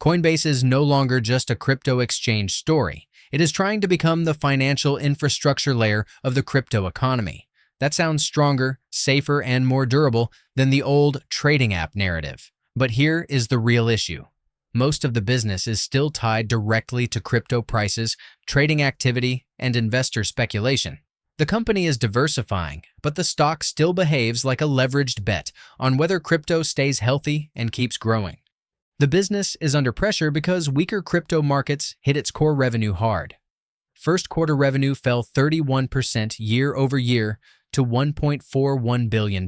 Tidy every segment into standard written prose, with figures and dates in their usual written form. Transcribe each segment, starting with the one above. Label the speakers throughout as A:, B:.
A: Coinbase is no longer just a crypto exchange story. It is trying to become the financial infrastructure layer of the crypto economy. That sounds stronger, safer, and more durable than the old trading app narrative. But here is the real issue. Most of the business is still tied directly to crypto prices, trading activity, and investor speculation. The company is diversifying, but the stock still behaves like a leveraged bet on whether crypto stays healthy and keeps growing. The business is under pressure because weaker crypto markets hit its core revenue hard. First quarter revenue fell 31% year over year to $1.41 billion.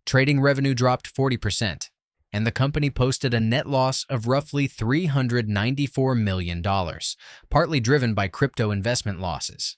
A: Trading revenue dropped 40%, and the company posted a net loss of roughly $394 million, partly driven by crypto investment losses.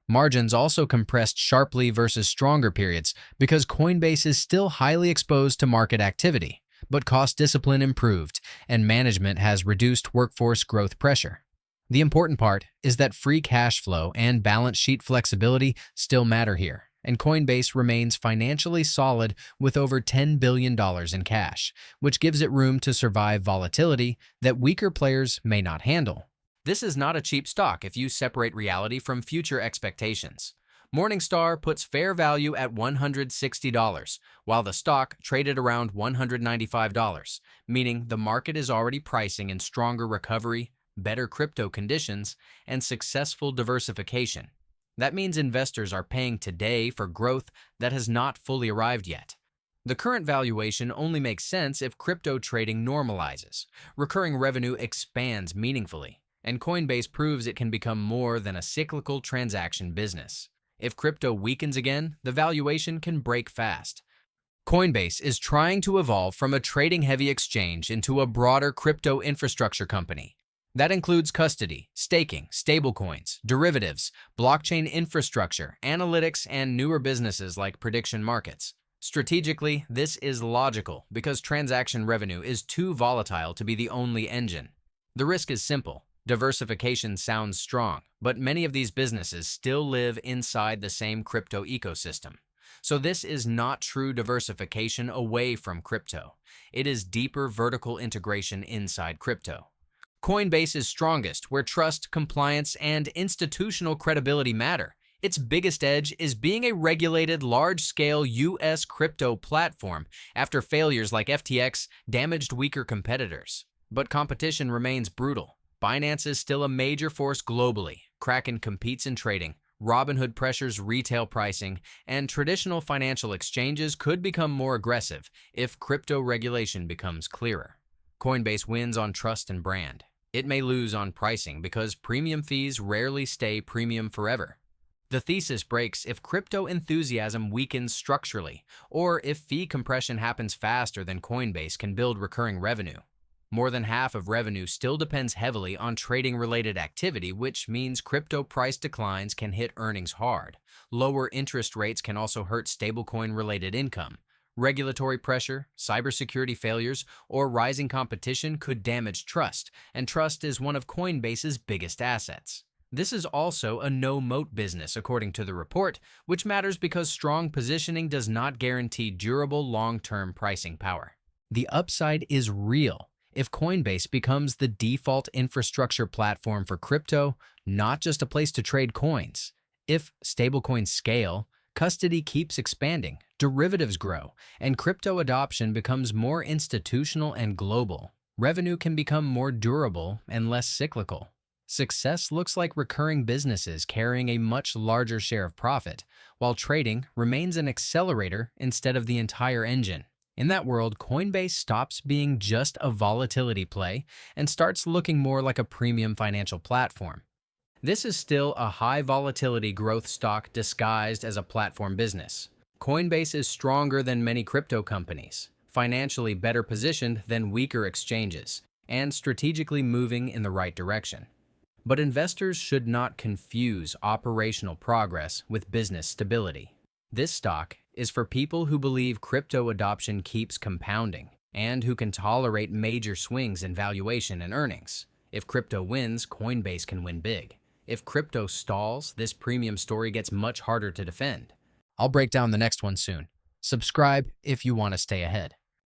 A: Margins also compressed sharply versus stronger periods because Coinbase is still highly exposed to market activity, but cost discipline improved and management has reduced workforce growth pressure. The important part is that free cash flow and balance sheet flexibility still matter here, and Coinbase remains financially solid with over $10 billion in cash, which gives it room to survive volatility that weaker players may not handle. This is not a cheap stock if you separate reality from future expectations. Morningstar puts fair value at $160, while the stock traded around $195, meaning the market is already pricing in stronger recovery, better crypto conditions, and successful diversification. That means investors are paying today for growth that has not fully arrived yet. The current valuation only makes sense if crypto trading normalizes, recurring revenue expands meaningfully, and Coinbase proves it can become more than a cyclical transaction business. If crypto weakens again, the valuation can break fast. Coinbase is trying to evolve from a trading-heavy exchange into a broader crypto infrastructure company. That includes custody, staking, stablecoins, derivatives, blockchain infrastructure, analytics, and newer businesses like prediction markets. Strategically, this is logical because transaction revenue is too volatile to be the only engine. The risk is simple. Diversification sounds strong, but many of these businesses still live inside the same crypto ecosystem. So this is not true diversification away from crypto. It is deeper vertical integration inside crypto. Coinbase is strongest where trust, compliance, and institutional credibility matter. Its biggest edge is being a regulated, large-scale U.S. crypto platform after failures like FTX damaged weaker competitors. But competition remains brutal. Binance is still a major force globally. Kraken competes in trading. Robinhood pressures retail pricing, and traditional financial exchanges could become more aggressive if crypto regulation becomes clearer. Coinbase wins on trust and brand. It may lose on pricing because premium fees rarely stay premium forever. The thesis breaks if crypto enthusiasm weakens structurally, or if fee compression happens faster than Coinbase can build recurring revenue. More than half of revenue still depends heavily on trading-related activity, which means crypto price declines can hit earnings hard. Lower interest rates can also hurt stablecoin-related income. Regulatory pressure, cybersecurity failures, or rising competition could damage trust, and trust is one of Coinbase's biggest assets. This is also a no-moat business, according to the report, which matters because strong positioning does not guarantee durable long-term pricing power. The upside is real. If Coinbase becomes the default infrastructure platform for crypto, not just a place to trade coins. If stablecoins scale, custody keeps expanding, derivatives grow, and crypto adoption becomes more institutional and global, revenue can become more durable and less cyclical. Success looks like recurring businesses carrying a much larger share of profit, while trading remains an accelerator instead of the entire engine. In that world, Coinbase stops being just a volatility play and starts looking more like a premium financial platform. This is still a high-volatility growth stock disguised as a platform business. Coinbase is stronger than many crypto companies, financially better positioned than weaker exchanges, and strategically moving in the right direction. But investors should not confuse operational progress with business stability. This stock is for people who believe crypto adoption keeps compounding and who can tolerate major swings in valuation and earnings. If crypto wins, Coinbase can win big. If crypto stalls, this premium story gets much harder to defend. I'll break down the next one soon. Subscribe if you want to stay ahead.